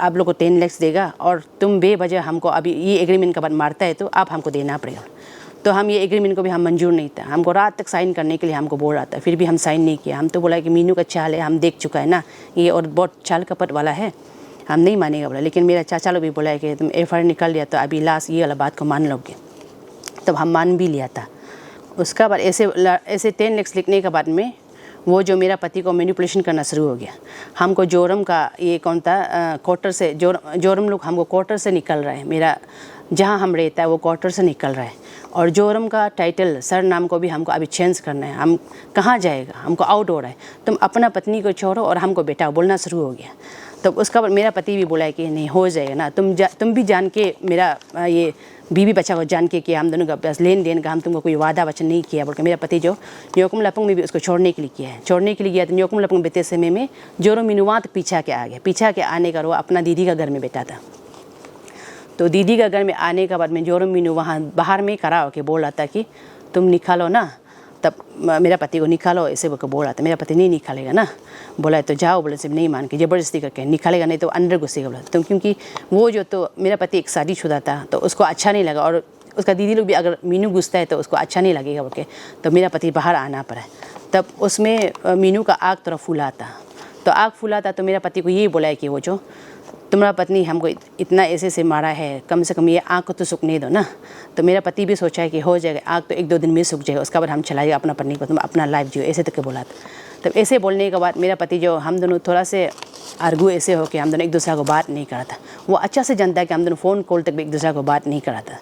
आप लोग को 10 लाख देगा और तुम बेवजह हमको अभी ये एग्रीमेंट के बाद मारता है तो आप हमको देना पड़ेगा। तो हम ये एग्रीमेंट को भी हम मंजूर नहीं था, हमको रात तक साइन करने के लिए हमको बोल रहा था, फिर भी हम साइन नहीं किया। हम तो बोला कि मीनू का चाल है, हम देख चुका है ना ये, और बहुत चाल कपट वाला है, हम नहीं मानेगा बोला। लेकिन मेरा चाचा लोग भी बोला है कि तुम FIR निकाल लिया तो अभी लास्ट ये वाला बात को मान लोगे, तब हम मान भी लिया था। उसका बाद ऐसे 10 लाख लिखने के बाद में वो जो मेरा पति को मैनिपुलेशन करना शुरू हो गया। हमको जोरम का ये कौन था क्वार्टर से जोरम लोग हमको क्वार्टर से निकल रहा है, मेरा जहाँ हम रहता है वो क्वार्टर से निकल रहा है। और जोरम का टाइटल सर नाम को भी हमको अभी चेंज करना है। हम कहाँ जाएगा, हमको आउट हो रहा है, तुम अपना पत्नी को छोड़ो और हमको बेटा बोलना शुरू हो गया। तो उसका बाद मेरा पति भी बोला है कि नहीं हो जाएगा ना, तुम भी जान के मेरा ये बीवी बच्चा को जान के किया, हम दोनों का बस लेन देन का, हम तुमको कोई वादा वचन नहीं किया बोल के मेरा पति जो न्योकुम लपंग में भी उसको छोड़ने के लिए किया है। छोड़ने के लिए गया तो न्योकुम लपंग बेटे समय में जोरो मिनुवात पीछा के आ गया। पीछा के आने का वो अपना दीदी का घर में बैठा था। तो दीदी का घर में आने के बाद में जोरो मीनू वहाँ बाहर में खड़ा होकर बोल रहा था कि तुम निकालो ना, तब मेरा पति को निकालो ऐसे बोल रहा था। मेरा पति नहीं निकालेगा ना, बोला तो जाओ, बोले सिर्फ नहीं मान के ज़बरदस्ती करके निकालेगा, नहीं तो अंदर घुसेगा बोला। तो क्योंकि वो जो तो मेरा पति एक शादीशुदा था तो उसको अच्छा नहीं लगा, और उसका दीदी लोग भी अगर मीनू घुसता है तो उसको अच्छा नहीं लगेगा बोल के, तो मेरा पति बाहर आना पड़ा। तब उसमें मीनू का आग थोड़ा फूला था, तो आग फूला था तो मेरा पति को यही बोला है कि वो जो तुम्हारा पत्नी हमको इतना ऐसे से मारा है, कम से कम ये आग को तो सूखने दो ना। तो मेरा पति भी सोचा है कि हो जाएगा, आग तो 1-2 दिन में सूख जाएगा, उसके बाद हम चलाएगा अपना पत्नी को, तुम अपना लाइफ जियो, ऐसे तक के बोला था। तब ऐसे बोलने के बाद मेरा पति जो हम दोनों थोड़ा से आर्गू ऐसे हो कि हम दोनों एक दूसरे को बात नहीं करा था। वो अच्छा से जानता है कि हम दोनों फ़ोन कॉल तक भी एक दूसरे को बात नहीं करा था।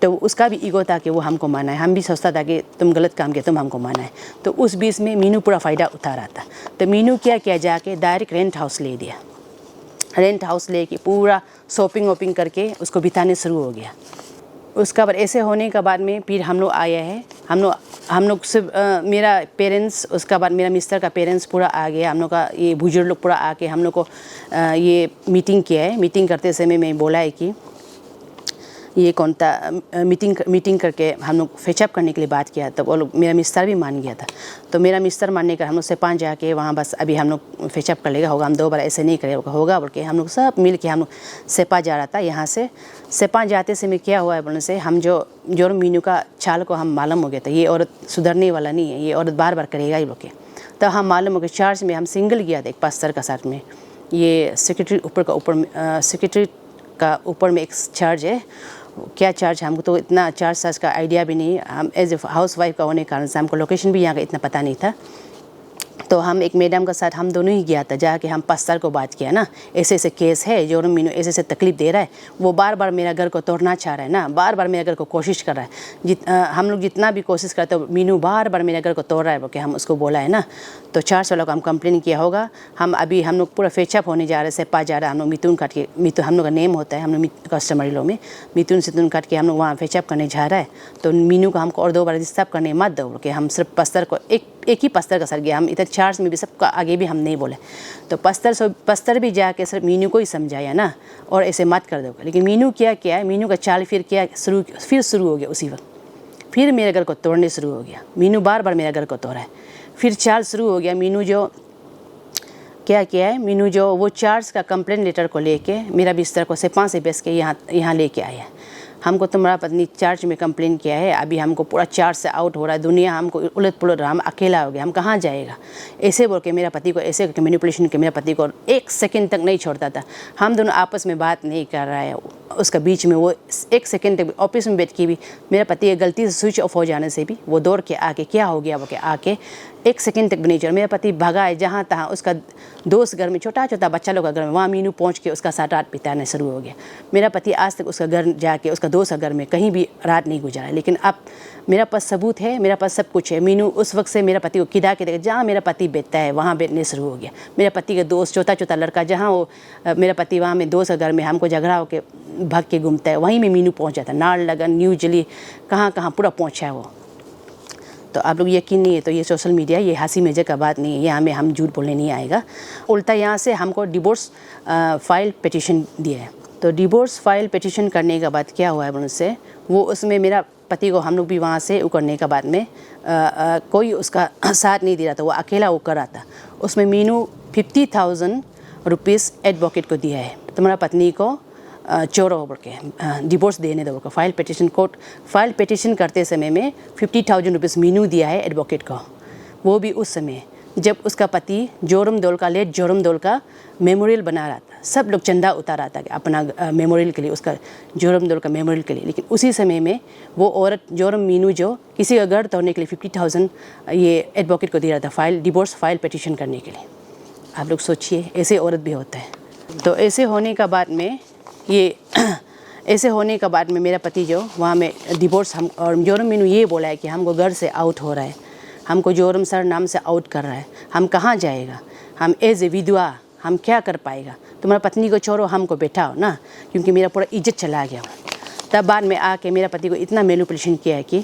तो उसका भी ईगो था कि वो हमको माना है, हम भी सोचता था कि तुम गलत काम किया, तुम हमको माना है। तो उस बीच में मीनू पूरा फ़ायदा उठा रहा था। तो मीनू क्या किया, जाके डायरेक्ट रेंट हाउस ले दिया। रेंट हाउस लेके पूरा शॉपिंग वॉपिंग करके उसको बिताने शुरू हो गया। उसका बाद ऐसे होने के बाद में फिर हम लोग आए हैं, हम लोग सिर्फ मेरा पेरेंट्स, उसका बाद मेरा मिस्टर का पेरेंट्स पूरा आ गया, हम लोग का ये बुजुर्ग लोग पूरा आके हम लोग को ये मीटिंग किया है। मीटिंग करते समय मैं बोला है कि ये कौन था मीटिंग करके हम लोग फेचअप करने के लिए बात किया। तब वो लोग, मेरा मिस्टर भी मान गया था। तो मेरा मिस्टर मानने का हम लोग सेपान जाके वहाँ बस अभी हम लोग फेचअप कर लेगा, होगा, हम 2 बार ऐसे नहीं करेगा, होगा बोल के हम लोग सब मिल के हम लोग सेपा जा रहा था। यहाँ से सेपा जाते समय क्या हुआ है बोलने से हम जो मीनू का चाल को हम मालूम हो गया था, ये औरत सुधरने वाला नहीं है, ये औरत बार बार करेगा ही बोल के। तो हम मालूम हो गया, चार्ज में हम सिंगल गया था एक पास्टर का साथ में, ये सेक्रेटरी सेक्रेटरी का ऊपर में एक चार्ज है। क्या चार्ज, हमको तो इतना चार्ज का आइडिया भी नहीं, हम एज ए हाउस वाइफ का होने के कारण से हमको लोकेशन भी यहाँ का इतना पता नहीं था। तो हम एक मैडम के साथ हम दोनों ही गया था, जाके हम पास्टर को बात किया ना, ऐसे ऐसे केस है, जो मीनू ऐसे ऐसे तकलीफ दे रहा है, वो बार बार मेरा घर को तोड़ना चाह रहा है ना, बार बार मेरे घर को कोशिश कर रहा है। हम लोग जितना भी कोशिश करते हो, मीनू बार बार मेरे घर को तोड़ रहा है बोल हम उसको बोला है ना। तो 4 वालों को हम कंप्लेन किया होगा। हम लोग पूरा फेचअप होने जा रहे, सेपा जा रहा है, हम लोग मिथुन काट के, मिथुन हम लोग का नेम होता है, हम लोग कस्टमरी लो में मिथुन काट के हम लोग वहाँ फेचअप करने जा रहा है। तो मीनू को हमको और 2 बार डिस्टर्ब करने मत दो बोल के हम सिर्फ पस्तर को एक ही पस्तर का सर गया, हम इधर चार्ज में भी सबका आगे भी हम नहीं बोले। तो पस्तर भी जाके सिर्फ मीनू को ही समझाया ना, और ऐसे मत कर दो। लेकिन मीनू क्या है, मीनू का चाल फिर शुरू हो गया उसी वक्त, फिर मेरे घर को तोड़ने शुरू हो गया। मीनू बार बार मेरा घर को तोड़ा है, फिर चाल शुरू हो गया। मीनू जो क्या किया है, मीनू जो वो चार्ज का कंप्लेंट लेटर को लेके मेरा बिस्तर को सेपा से बेच के यहाँ लेके आया। हमको तुम्हारा पत्नी चार्ज में कंप्लेन किया है, अभी हमको पूरा चार्ज से आउट हो रहा है, दुनिया हमको उलट पुलट रहा, हम अकेला हो गया, हम कहाँ जाएगा, ऐसे बोल के मेरा पति को ऐसे करके मैनिपुलेशन के मेरा पति को 1 सेकंड तक नहीं छोड़ता था। हम दोनों आपस में बात नहीं कर रहा है, उसका बीच में वो 1 सेकंड तक ऑफिस में बैठ के भी मेरा पति एक गलती से स्विच ऑफ हो जाने से भी वो दौड़ के आके क्या हो गया वो के आके 1 सेकंड तक भी नहीं छोड़ा। मेरा पति भगा है जहाँ तहाँ, उसका दोस्त घर में छोटा बच्चा लोग का घर में, वहाँ मीनू पहुँच के उसका साथ रात बिताना शुरू हो गया। मेरा पति आज तक उसका घर जाके उसका दोस्त का घर में कहीं भी रात नहीं गुजारा। लेकिन अब मेरा पास सबूत है, मेरा पास सब कुछ है। मीनू उस वक्त से मेरा पति को किदा के देखा, जहाँ मेरा पति बैठता है वहाँ बैठने शुरू हो गया। मेरा पति का दोस्त छोटा लड़का, जहाँ वो मेरा पति वहाँ में दोस्त घर में हमको झगड़ा होकर भाग के घूमता है, वहीं में मीनू पहुँच जाता है। नाल लगन, न्यू जली, कहाँ पूरा पहुँचा है वो। तो आप लोग यकीन नहीं है तो ये सोशल मीडिया, ये हंसी मजाक का बात नहीं है, यहाँ में हम झूठ बोलने नहीं आएगा। उल्टा यहाँ से हमको डिवोर्स फाइल पिटीशन दिया है। तो डिवोर्स फाइल पिटीशन करने के बाद क्या हुआ है उनसे, वो उसमें मेरा पति को हम लोग भी वहाँ से करने के बाद में कोई उसका साथ नहीं दे रहा था, वो अकेला वो कर रहा था। उसमें मीनू 50,000 रुपीज़ एडवोकेट को दिया है। तुम्हारा पत्नी को चोरो बोल के डिवोर्स देने दो बोल के फाइल पिटिशन करते समय में 50,000 रुपीज़ मीनू दिया है एडवोकेट को। वो भी उस समय जब उसका पति लेट जोरम दौल का मेमोरियल बना रहा था। सब लोग चंदा उतारा था अपना मेमोरियल के लिए, उसका जोरम दौल का मेमोरियल के लिए। लेकिन उसी समय में वो औरत जोरम मीनू जो किसी का घर तोड़ने के लिए 50,000 ये एडवोकेट को दे रहा था डिवोर्स फाइल पिटिशन करने के लिए। आप लोग सोचिए, ऐसे औरत भी होता है। तो ऐसे होने का बाद में मेरा पति जो वहाँ में डिवोर्स हम और जोरम मीनू ये बोला है कि हमको घर से आउट हो रहा है, हमको जोरम सर नाम से आउट कर रहा है, हम कहाँ जाएगा, हम एज ए विधवा हम क्या कर पाएगा, तुम्हारा पत्नी को छोड़ो हमको बैठाओ ना, क्योंकि मेरा पूरा इज्जत चला गया। तब बाद में आके मेरा पति को इतना मैनिपुलेशन किया है कि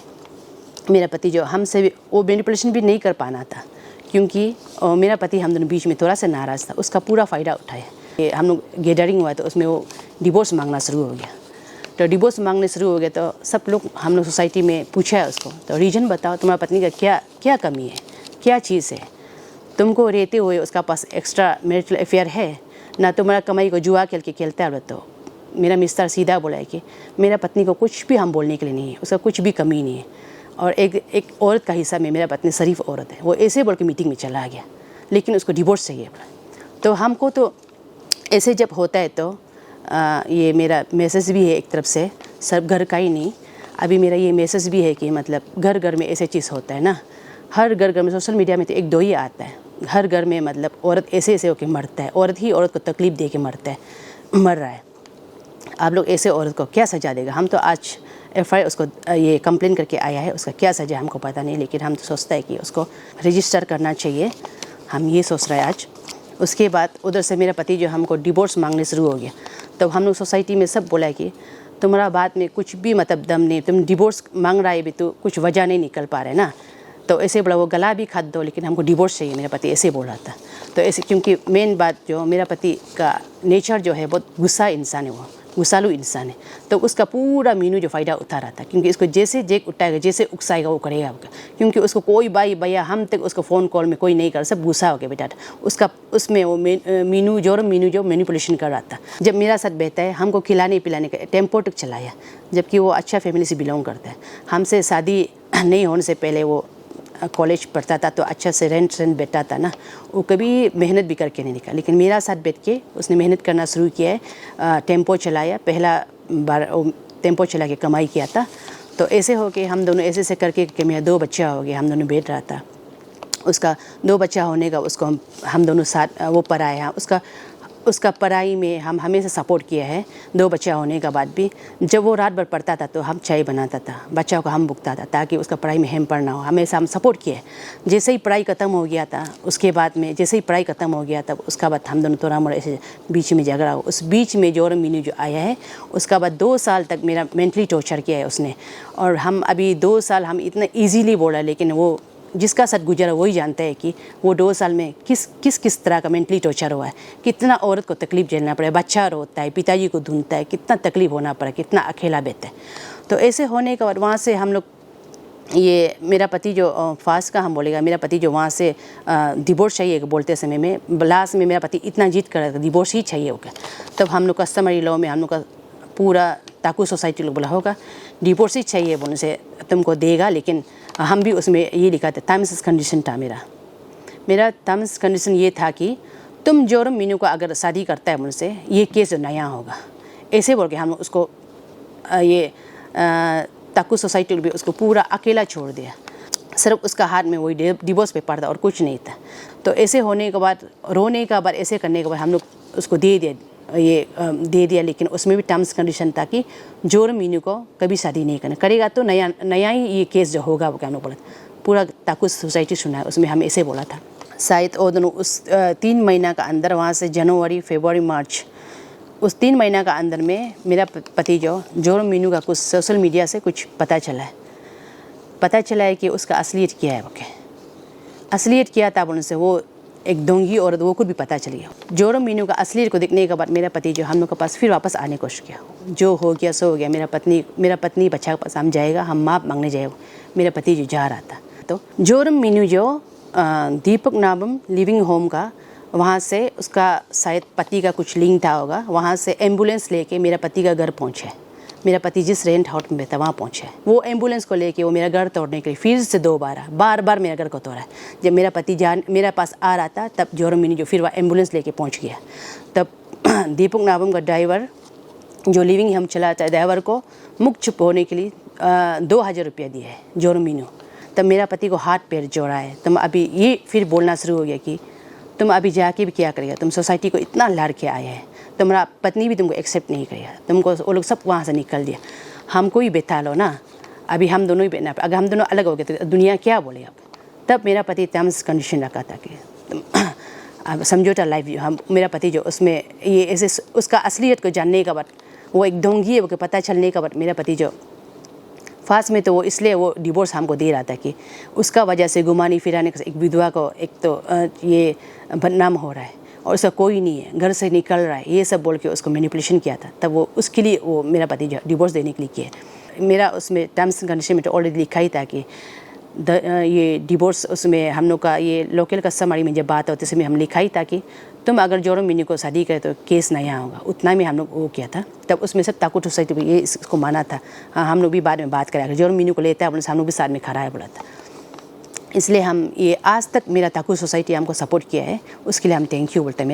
मेरा पति जो हमसे भी वो मैनिपुलेशन भी नहीं कर पाना था, क्योंकि मेरा पति हम दोनों बीच में थोड़ा सा नाराज़ था, उसका पूरा फ़ायदा उठाया। हम लोग गैदरिंग हुआ तो उसमें वो डिवोर्स मांगना शुरू हो गया। तो डिवोर्स मांगने शुरू हो गया तो सब लोग हम लोग सोसाइटी में पूछा है उसको, तो रीज़न बताओ तुम्हारा पत्नी का क्या कमी है, क्या चीज़ है, तुमको रहते हुए उसका पास एक्स्ट्रा मैरिटल अफेयर है ना, तुम्हारा कमाई को जुआ खेल के खेलता है। तो मेरा मिस्टर सीधा बोला है कि मेरा पत्नी को कुछ भी हम बोलने के लिए नहीं है, उसका कुछ भी कमी नहीं है। और एक औरत का हिस्सा में मेरा पत्नी शरीफ औरत है, वो ऐसे बोल के मीटिंग में चला गया, लेकिन उसको डिवोर्स चाहिए। तो हमको तो ऐसे जब होता है तो ये मेरा मैसेज भी है एक तरफ से, सब घर का ही नहीं, अभी मेरा ये मैसेज भी है कि मतलब घर घर में ऐसे चीज़ होता है ना, हर घर में। सोशल मीडिया में तो एक दो ही आता है, हर घर में मतलब औरत ऐसे होकर मरता है, औरत ही औरत को तकलीफ़ दे के मर रहा है। आप लोग ऐसे औरत को क्या सज़ा देगा? हम तो आज FIR उसको ये कंप्लेन करके आया है, उसका क्या सज़ा हमको पता नहीं, लेकिन हम तो सोचता है कि उसको रजिस्टर करना चाहिए, हम ये सोच रहे हैं आज। उसके बाद उधर से मेरा पति जो हमको डिवोर्स मांगने शुरू हो गया, तब हम लोग सोसाइटी में सब बोला कि तुम्हारा बात में कुछ भी मतलब दम नहीं, तुम डिवोर्स मांग रहा है भी तो कुछ वजह नहीं निकल पा रहे ना, तो ऐसे बोला वो गला भी खाद दो लेकिन हमको डिवोर्स चाहिए, मेरा पति ऐसे बोल रहा था। तो ऐसे क्योंकि मेन बात जो मेरा पति का नेचर जो है बहुत गुस्सा इंसान है, वो गुस्सालू इंसान है, तो उसका पूरा मीनू जो फ़ायदा उठा रहा था, क्योंकि इसको जैसे जेक उठाएगा, जैसे उकसाएगा वो करेगा, क्योंकि उसको कोई भाई भैया हम तक उसको फ़ोन कॉल में कोई नहीं कर, सब गुस्सा हो गया बेटा उसका। उसमें वो मीनू जो मैनिपुलेशन कर रहा था। जब मेरा साथ बैठता है हमको खिलाने पिलाने का टेम्पो तक चलाया, जबकि वो अच्छा फैमिली से बिलोंग करता है। हमसे शादी नहीं होने से पहले वो कॉलेज पढ़ता था, तो अच्छा से रेंट बैठता था ना, वो कभी मेहनत भी करके नहीं निकला, लेकिन मेरा साथ बैठ के उसने मेहनत करना शुरू किया है। टेम्पो चलाया, पहला बार टेम्पो चला के कमाई किया था। तो ऐसे हो के हम दोनों ऐसे करके मेरा 2 बच्चा हो गया, हम दोनों बैठ रहा था। उसका 2 बच्चा होने का उसको हम दोनों साथ वो पढ़ाया, उसका पढ़ाई में हम हमेशा सपोर्ट किया है। 2 बच्चा होने के बाद भी जब वो रात भर पढ़ता था तो हम चाय बनाता था, बच्चा को हम भुगता था ताकि उसका पढ़ाई में हेम पढ़ना हो, हमेशा हम सपोर्ट किए। जैसे ही पढ़ाई ख़त्म हो गया था, उसके बाद में जैसे ही पढ़ाई ख़त्म हो गया तब उसका बाद हम दोनों थोड़ा मोड़ा ऐसे बीच में झगड़ा हो। उस बीच में जोरम मीनू जो आया है, उसका बाद 2 साल तक मेरा मेंटली टॉर्चर किया है उसने। और हम अभी 2 साल हम इतना ईजीली बोला, लेकिन वो जिसका साथ गुजरा वही जानता है कि वो 2 साल में किस तरह का मेंटली टॉर्चर हुआ है, कितना औरत को तकलीफ़ झेलना पड़ा है, बच्चा रोता है, पिताजी को ढूंढता है, कितना तकलीफ़ होना पड़ा, कितना अकेला बैठता है। तो ऐसे होने के बाद वहाँ से हम लोग ये मेरा पति जो फास्ट का हम बोलेगा, मेरा पति जो वहाँ से डिवोर्स चाहिए बोलते समय में लास्ट में मेरा पति इतना जीत कर रहा था डिवोर्स ही चाहिए होगा। तब हम लोग कस्टमरी लॉ में हम लोग का पूरा ताकू सोसाइटी लोग बोला होगा डिवोर्स ही चाहिए बोलने से तुमको देगा, लेकिन हम भी उसमें ये लिखा था, टर्म्स कंडीशन था मेरा टर्म्स कंडीशन ये था कि तुम जोरम मीनू को अगर शादी करता है मुझसे, ये केस जो नया होगा, ऐसे बोल के हम उसको ये ताकू सोसाइटी भी उसको पूरा अकेला छोड़ दिया। सिर्फ उसका हाथ में वही डिवोर्स पेपर था और कुछ नहीं था। तो ऐसे होने के बाद रोने का बाद ऐसे करने के बाद हम लोग उसको दे दिया, लेकिन उसमें भी टर्म्स कंडीशन था कि जोरम मीनू को कभी शादी नहीं करेगा तो नया ही ये केस जो होगा वो क्या हम लोग बोला। पूरा ताकू सोसाइटी सुना है, उसमें हम ऐसे बोला था। शायद वो दोनों उस 3 महीना का अंदर, वहाँ से जनवरी फरवरी मार्च, उस 3 महीना का अंदर में मेरा पति जो जोरम मीनू का कुछ सोशल मीडिया से कुछ पता चला है कि उसका असलियत क्या है। ओके, असलियत क्या था उनसे, वो एक दोंगी औरत, वो खुद भी पता चल गया। जोरम मीनू का असलियत को देखने के बाद मेरा पति जो हम लोग के पास फिर वापस आने की कोशिश किया। जो हो गया सो हो गया। मेरा पत्नी बच्चा के पास हम जाएगा, हम माप मांगने जाएगा। मेरा पति जो जा रहा था, तो जोरम मीनू जो दीपक नाबम लिविंग होम का वहाँ से उसका शायद पति का कुछ लिंक था होगा, वहाँ से एम्बुलेंस लेके मेरा पति का घर पहुँचे। मेरा पति जिस रेंट हाउस में था वहाँ पहुँचे। वो एम्बुलेंस को लेके वो मेरा घर तोड़ने के लिए फिर से बार बार मेरा घर को तोड़ा है। जब मेरा पति मेरे पास आ रहा था तब जोरम मीनू जो फिर वह एम्बुलेंस लेके पहुँच गया। तब दीपक नाबम का ड्राइवर जो लिविंग हम चलाता है, ड्राइवर को मुख चुप होने के लिए 2000 रुपया दिए है जोरम मीनू। तब मेरा पति को हाथ पैर जोड़ा है। तुम अभी ये फिर बोलना शुरू हो गया कि तुम अभी जाके भी क्या करेगा, तुम सोसाइटी को इतना लाड़ के आए हैं, तुम्हारा पत्नी भी तुमको एक्सेप्ट नहीं करेगा, तुमको वो लोग सब वहाँ से निकल दिया, हमको ही बैठा लो ना, अभी हम दोनों ही बैठना, अगर हम दोनों अलग हो गए तो दुनिया क्या बोले अब। तब मेरा पति टर्म्स कंडीशन रखा था कि अब समझौता लाइफ हम मेरा पति जो उसमें ये ऐसे उसका असलियत को जानने के बाद, वो एक ढोंगी है वो पता चलने के बाद मेरा पति जो फास्ट में तो वो इसलिए वो डिवोर्स हमको दे रहा था कि उसका वजह से घुमाने फिराने का एक विधवा को एक तो ये बदनाम हो रहा है और उसका कोई नहीं है, घर से निकल रहा है, ये सब बोल के उसको मैनिपुलेशन किया था। तब वो उसके लिए वो मेरा पति जो डिवोर्स देने के लिए किया। मेरा उसमें टर्म्स एंड कंडीशन में तो ऑलरेडी लिखा ही था कि ये डिवोर्स उसमें हम लोग का ये लोकल कस्टमरी में जब बात होती है उसमें हम लिखा ही था कि तुम अगर जोरम मीनू को शादी करे तो केस नया होगा, उतना में हम लोग वो किया था। तब उसमें सब ताकू सोसाइटी भी ये इसको माना था। हाँ, हम लोग भी बाद में बात करें, अगर जोरम मीनू को लेता है बोले हम लोग भी साथ में खड़ा है बोला था। इसलिए हम ये आज तक मेरा ताकू सोसाइटी हमको सपोर्ट किया है, उसके लिए हम थैंक यू बोलते हैं।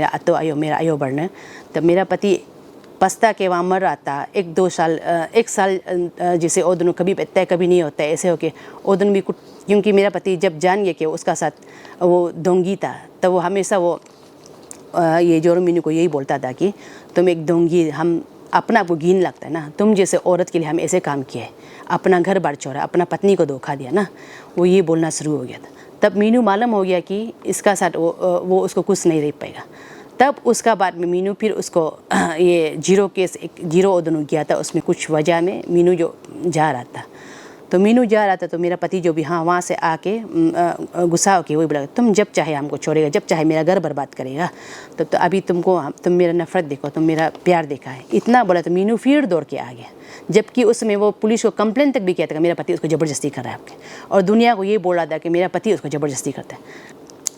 मेरा आयो बढ़ने। तब मेरा पति पछता के वहाँ मर रहा था, एक साल जैसे वो दोनों कभी बैठता है कभी नहीं होता है, ऐसे होके वो दोनों भी कुछ, क्योंकि मेरा पति जब जान गया कि उसका साथ वो दोंगी था तब वो हमेशा वो ये जोरम मीनू को यही बोलता था कि तुम एक दोंगी, हम अपना आपको घिन लगता है ना, तुम जैसे औरत के लिए हम ऐसे काम किए, अपना घर बार छोड़ा, अपना पत्नी को धोखा दिया ना, वो ये बोलना शुरू हो गया था। तब मीनू मालूम हो गया कि इसका साथ वो उसको कुछ नहीं रह पाएगा। तब उसका बाद में मीनू फिर उसको ये जीरो दोनों किया था। उसमें कुछ वजह में मीनू जो जा रहा था तो मेरा पति जो भी हाँ वहाँ से आके गुस्सा होके वही बोला तुम जब चाहे हमको छोड़ेगा, जब चाहे मेरा घर बर्बाद करेगा, तो अभी तुम मेरा नफरत देखो, तुम मेरा प्यार देखा है, इतना बोला। तो मीनू फिर दौड़ के आ गया, जबकि उसमें वो पुलिस को कंप्लेंट तक भी किया था मेरा पति उसको ज़बरदस्ती कर रहा है आपके, और दुनिया को ये बोल रहा था कि मेरा पति उसको ज़बरदस्ती करता है।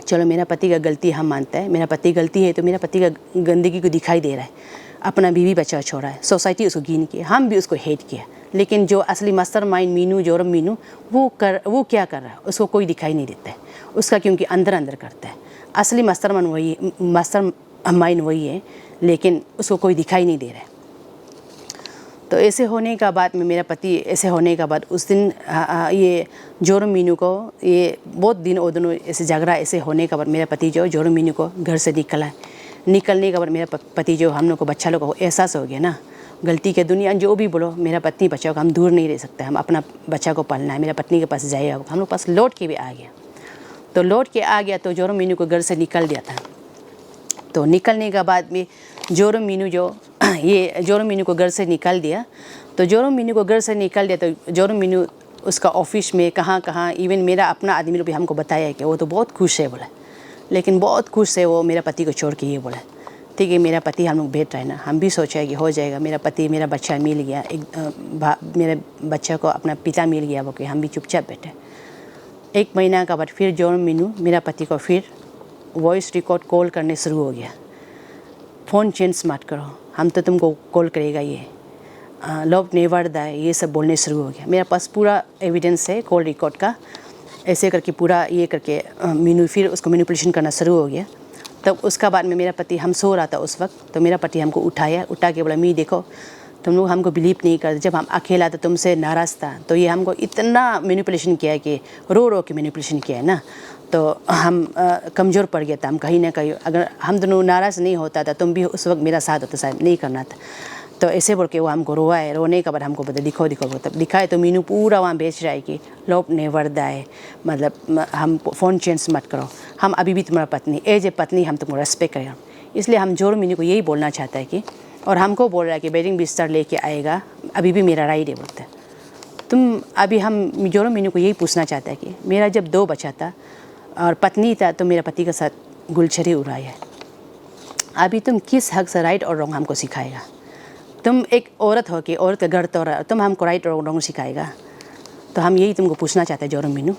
चलो मेरा पति का गलती हम मानता है, मेरा पति गलती है तो मेरा पति का गंदगी को दिखाई दे रहा है, अपना बीवी बच्चा छोड़ा है, सोसाइटी उसको घिन किया, हम भी उसको हेट किया। लेकिन जो असली मास्टरमाइंड मीनू जोरम मीनू वो क्या कर रहा है उसको कोई दिखाई नहीं देता है उसका, क्योंकि अंदर अंदर करता है। असली मास्टरमाइंड वही है लेकिन उसको कोई दिखाई नहीं दे रहा है। तो ऐसे होने का बाद में मेरा पति ऐसे होने का बाद उस दिन ये जोरम मीनू को ये बहुत दिन वो दोनों ऐसे झगड़ा ऐसे होने का बाद मेरा पति जो जोरम मीनू को घर से निकलने का बाद मेरा पति जो हम लोग को बच्चा लोग को एहसास हो गया ना, गलती के दुनिया जो भी बोलो, मेरा पत्नी बच्चा को हम दूर नहीं रह सकते, हम अपना बच्चा को पालना है, मेरा पत्नी के पास जाएगा। हम लोग पास लौट के भी आ गया। तो जोरम मीनू को घर से निकल दिया था। तो निकलने के बाद में जोरम मीनू को घर से निकल दिया। तो जोरम मीनू उसका ऑफिस में कहाँ इवन मेरा अपना आदमी लोग भी हमको बताया कि वो तो बहुत खुश है बोला, लेकिन बहुत खुश है वो मेरा पति को छोड़ के, ये बोला ठीक है मेरा पति हम लोग बैठ रहे हैं ना, हम भी सोचा है कि हो जाएगा, मेरा पति मेरा बच्चा मिल गया, मेरे बच्चा को अपना पिता मिल गया, वो कि हम भी चुपचाप बैठे। 1 महीना का बाद फिर जोरम मीनू मेरा पति को फिर वॉइस रिकॉर्ड कॉल करने शुरू हो गया, फ़ोन चेंज मत करो, हम तो तुमको कॉल करेगा, ये लव नेवर डाई, ये सब बोलने शुरू हो गया। मेरे पास पूरा एविडेंस है कॉल रिकॉर्ड का, ऐसे करके पूरा ये करके मीनू फिर उसको मैनिपुलेशन करना शुरू हो गया। तब उसका बाद में मेरा पति, हम सो रहा था उस वक्त, तो मेरा पति हमको उठा के बोला मी देखो तुम लोग हमको बिलीव नहीं करते, जब हम अकेला था तुमसे नाराज़ था तो ये हमको इतना मैनिपुलेशन किया है कि रो के मैनिपुलेशन किया है ना, तो हम कमज़ोर पड़ गया था। हम कहीं ना कहीं अगर हम दोनों नाराज़ नहीं होता था तुम भी उस वक्त मेरा साथ होता, शायद नहीं करना था। तो ऐसे बोल के वो हमको रोवाए, रोने के बाद हमको बोलते दिखो तब दिखाए तो मीनू पूरा वहाँ बेच रहा है कि लव नेवर डाई, मतलब हम फ़ोन चेंज मत करो, हम अभी भी तुम्हारा पत्नी, एज ए पत्नी हम तुमको रेस्पेक्ट करेंगे। इसलिए हम जोरम मीनू को यही बोलना चाहता है कि, और हमको बोल रहा है कि बेडिंग बिस्तर लेके आएगा, अभी भी मेरा राइट है बोलते हैं तुम। अभी हम जोरम मीनू को यही पूछना चाहता है कि मेरा जब 2 बच्चा था और पत्नी था तो मेरा पति के साथ गुलछरी उड़ाई है, अभी तुम किस हक से राइट और रॉन्ग हमको सिखाएगा? तुम एक औरत हो कि औरत का घर तोड़ा, तुम हमको राइट और रॉन्ग सिखाएगा? तो हम यही तुमको पूछना चाहते हैं जोरम मीनू।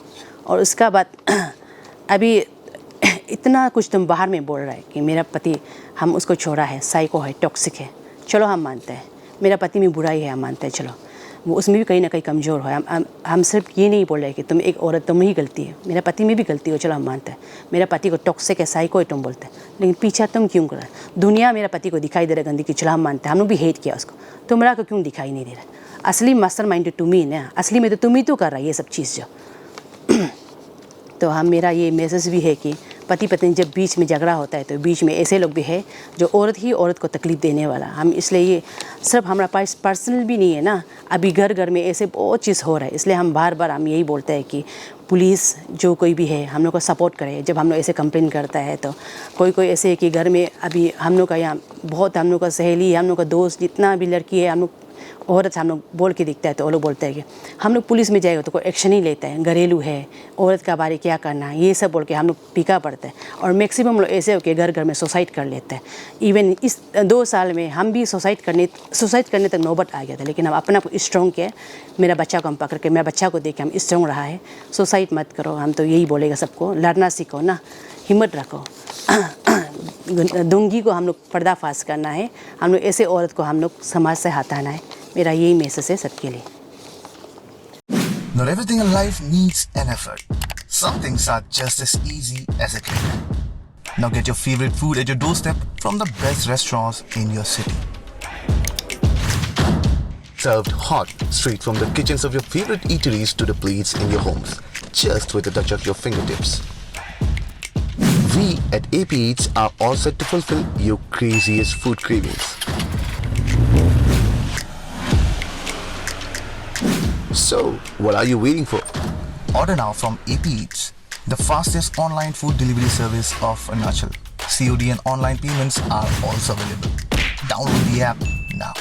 और उसका बाद अभी इतना कुछ तुम बाहर में बोल रहा है कि मेरा पति, हम उसको छोड़ा है, साइको है, टॉक्सिक है, चलो हम मानते हैं, मेरा पति में बुराई है, हम मानते हैं, चलो वो उसमें भी कहीं ना कहीं कमज़ोर है। हम सिर्फ ये नहीं बोल रहे कि तुम एक औरत, तुम ही गलती है, मेरा पति में भी गलती हो, चलो हम मानते हैं, मेरा पति को टॉक्सिक है, साइको है तुम बोलते हैं, लेकिन पीछा तुम क्यों कर रहे हो? दुनिया मेरा पति को दिखाई दे रहा है गंदगी, चलो हम मानते हैं, हम लोग भी हेट किया उसको, तुम्हारा को क्यों दिखाई नहीं दे रहा? असली मास्टर माइंड तुम ही ना, असली में तो तुम ही तो कर रहा है ये सब चीज़ जो तो हम, मेरा ये मैसेज भी है कि पति पत्नी जब बीच में झगड़ा होता है तो बीच में ऐसे लोग भी है जो औरत ही औरत को तकलीफ़ देने वाला। हम इसलिए ये सिर्फ हमारा पास पर्सनल भी नहीं है ना, अभी घर घर में ऐसे बहुत चीज़ हो रहा है, इसलिए हम बार बार हम यही बोलते हैं कि पुलिस जो कोई भी है हम लोग को सपोर्ट करे। जब हम लोग ऐसे कंप्लेन करता है तो कोई ऐसे है कि घर में अभी हम लोग का यहाँ बहुत, हम लोग का सहेली, हम लोग का दोस्त, जितना भी लड़की है, हम लोग औरत हम लोग बोल के दिखता है तो वो लोग बोलते हैं कि हम लोग पुलिस में जाएगा तो कोई एक्शन ही लेता है, घरेलू है, औरत का बारे क्या करना है, ये सब बोल के हम लोग पीका पड़ता है। और मैक्सिमम लोग ऐसे हो के घर घर में सुसाइड कर लेते हैं। इवन इस 2 साल में हम भी सुसाइड करने तक नौबत आ गया था, लेकिन हम अपना को स्ट्रॉन्ग किया, मेरा बच्चा को हम पकड़ के, मेरा बच्चा को देख के हम स्ट्रॉन्ग रहा है। सुसाइड मत करो, हम तो यही बोलेगा सबको, लड़ना सीखो ना, हिम्मत रखो। दोंगी को हम लोग पर्दाफाश करना है, हम लोग ऐसे औरत को हम लोग समाज से हटाना है। मेरा यही मैसेज है सबके लिए। Not everything in life needs an effort. Some things are just as easy as a click. Now get your favorite food at your doorstep from the best restaurants in your city. Served hot, straight from the kitchens of your favorite eateries to the plates in your homes, just with a touch of your fingertips. We at AP Eats are all set to fulfill your craziest food cravings. So, what are you waiting for? Order now from AP Eats, the fastest online food delivery service of Arunachal. COD and online payments are also available. Download the app now.